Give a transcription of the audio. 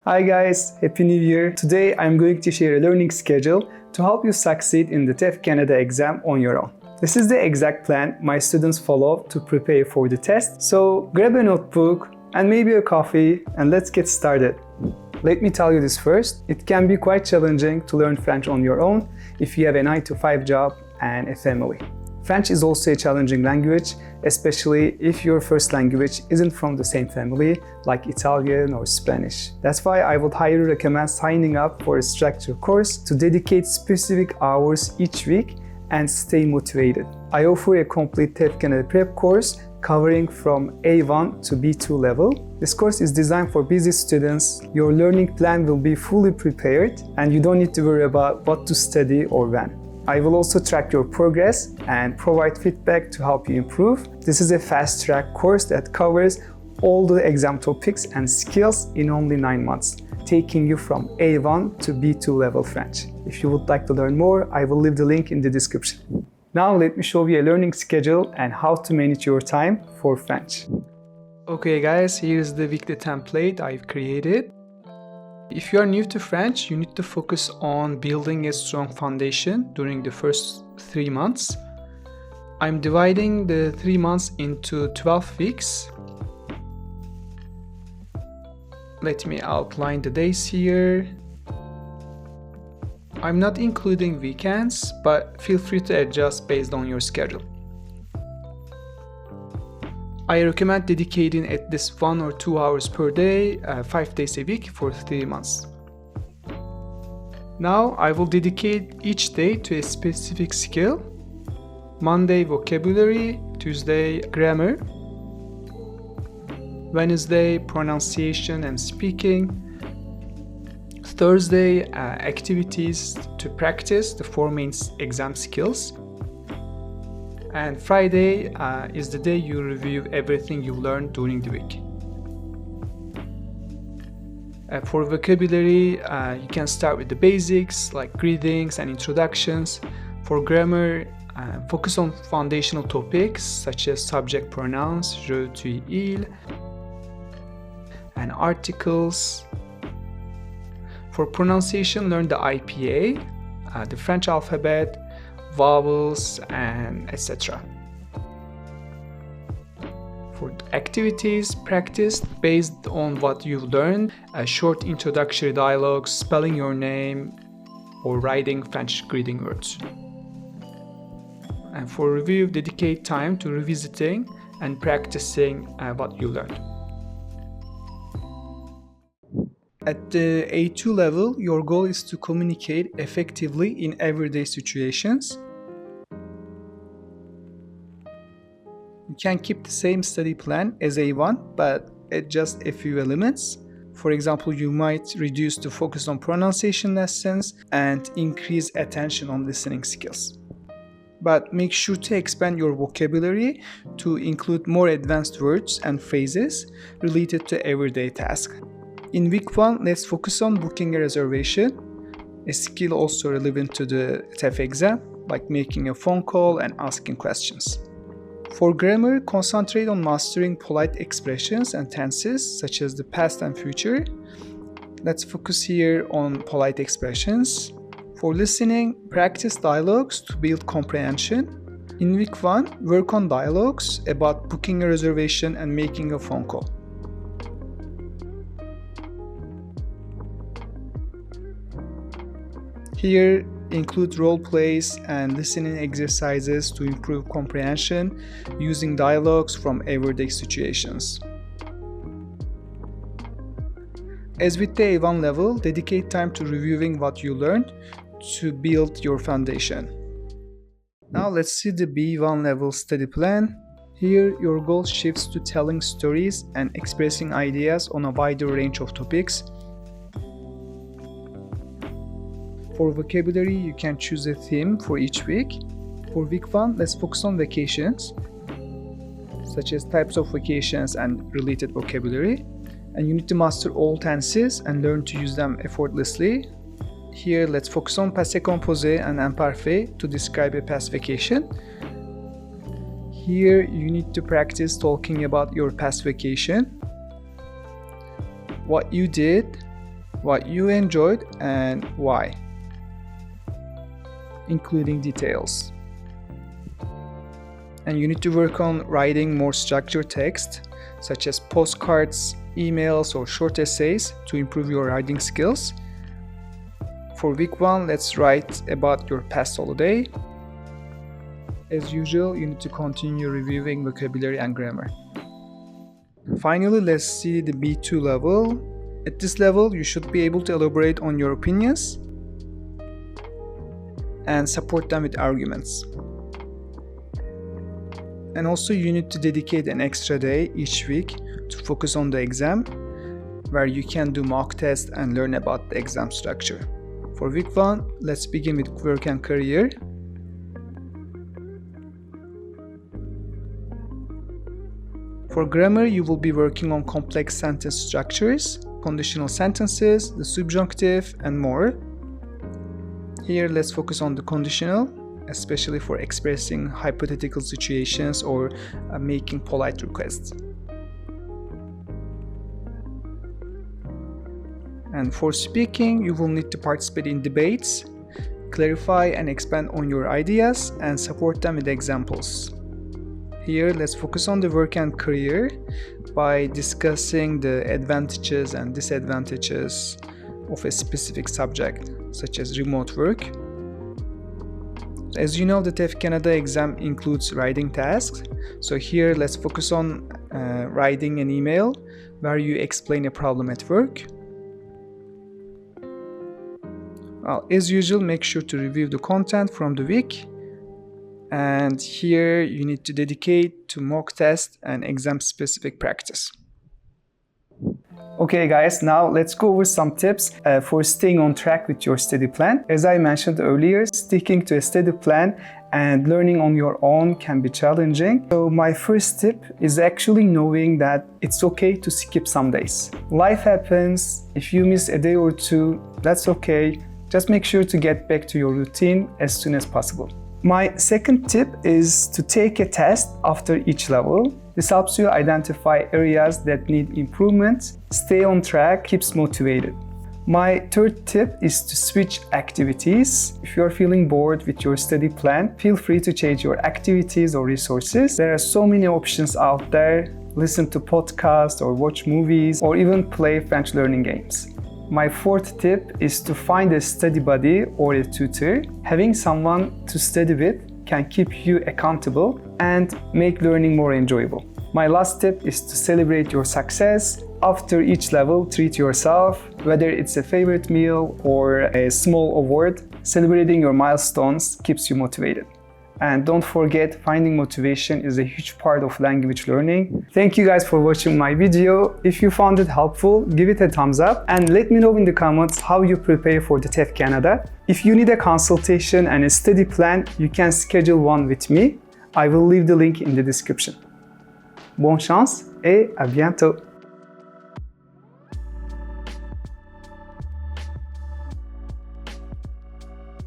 Hi guys, Happy New Year! Today I'm going to share a learning schedule to help you succeed in the TEF Canada exam on your own. This is the exact plan my students follow to prepare for the test, so grab a notebook and maybe a coffee and let's get started. Let me tell you this first, it can be quite challenging to learn French on your own if you have a 9-to-5 job and a family. French is also a challenging language, especially if your first language isn't from the same family, like Italian or Spanish. That's why I would highly recommend signing up for a structured course to dedicate specific hours each week and stay motivated. I offer a complete TEF Canada prep course covering from A1 to B2 level. This course is designed for busy students. Your learning plan will be fully prepared and you don't need to worry about what to study or when. I will also track your progress and provide feedback to help you improve. This is a fast-track course that covers all the exam topics and skills in only 9 months, taking you from A1 to B2 level French. If you would like to learn more, I will leave the link in the description. Now let me show you a learning schedule and how to manage your time for French. Okay guys, here's the weekly template I've created. If you are new to French, you need to focus on building a strong foundation during the first 3 months. I'm dividing the 3 months into 12 weeks. Let me outline the days here. I'm not including weekends, but feel free to adjust based on your schedule. I recommend dedicating at least 1 or 2 hours per day, 5 days a week for 3 months. Now I will dedicate each day to a specific skill. Monday, vocabulary; Tuesday, grammar; Wednesday, pronunciation and speaking; Thursday, activities to practice the 4 main exam skills; and Friday is the day you review everything you learned during the week. For vocabulary, you can start with the basics like greetings and introductions. For grammar, focus on foundational topics such as subject pronouns, je, tu, il, and articles. For pronunciation, learn the IPA, the French alphabet, vowels, and etc. For activities, practice based on what you've learned, short introductory dialogues, spelling your name, or writing French greeting words. And for review, dedicate time to revisiting and practicing what you learned. At the A2 level, your goal is to communicate effectively in everyday situations. You can keep the same study plan as A1, but adjust a few elements. For example, you might reduce the focus on pronunciation lessons and increase attention on listening skills. But make sure to expand your vocabulary to include more advanced words and phrases related to everyday tasks. In week 1, let's focus on booking a reservation, a skill also relevant to the TEF exam, like making a phone call and asking questions. For grammar, concentrate on mastering polite expressions and tenses such as the past and future. Let's focus here on polite expressions. For listening, practice dialogues to build comprehension. In week 1, work on dialogues about booking a reservation and making a phone call. Here, include role plays and listening exercises to improve comprehension using dialogues from everyday situations. As with the A1 level, dedicate time to reviewing what you learned to build your foundation. Now let's see the B1 level study plan. Here, your goal shifts to telling stories and expressing ideas on a wider range of topics. For vocabulary, you can choose a theme for each week. For week 1, let's focus on vacations, such as types of vacations and related vocabulary. And you need to master all tenses and learn to use them effortlessly. Here, let's focus on passé composé and imparfait to describe a past vacation. Here, you need to practice talking about your past vacation, what you did, what you enjoyed and why, including details. And you need to work on writing more structured text, such as postcards, emails, or short essays to improve your writing skills. For week 1, let's write about your past holiday. As usual, you need to continue reviewing vocabulary and grammar. Finally, let's see the B2 level. At this level, you should be able to elaborate on your opinions and support them with arguments. And also, you need to dedicate an extra day each week to focus on the exam, where you can do mock tests and learn about the exam structure. For week 1, let's begin with work and career. For grammar, you will be working on complex sentence structures, conditional sentences, the subjunctive, and more. Here, let's focus on the conditional, especially for expressing hypothetical situations or making polite requests. And for speaking, you will need to participate in debates, clarify and expand on your ideas, and support them with examples. Here, let's focus on the work and career by discussing the advantages and disadvantages of a specific subject, such as remote work. As you know, the TEF Canada exam includes writing tasks. So here, let's focus on writing an email where you explain a problem at work. As usual, make sure to review the content from the week. And here, you need to dedicate to mock test and exam-specific practice. Okay guys, now let's go over some tips for staying on track with your study plan. As I mentioned earlier, sticking to a study plan and learning on your own can be challenging. So my first tip is actually knowing that it's okay to skip some days. Life happens. If you miss a day or two, that's okay. Just make sure to get back to your routine as soon as possible. My second tip is to take a test after each level. This helps you identify areas that need improvement, stay on track, keeps motivated. My third tip is to switch activities. If you're feeling bored with your study plan, feel free to change your activities or resources. There are so many options out there. Listen to podcasts or watch movies or even play French learning games. My fourth tip is to find a study buddy or a tutor. Having someone to study with can keep you accountable and make learning more enjoyable. My last tip is to celebrate your success. After each level, treat yourself, whether it's a favorite meal or a small award. Celebrating your milestones keeps you motivated. And don't forget, finding motivation is a huge part of language learning. Thank you guys for watching my video. If you found it helpful, give it a thumbs up and let me know in the comments how you prepare for the TEF Canada. If you need a consultation and a study plan, you can schedule one with me. I will leave the link in the description. Bonne chance et à bientôt!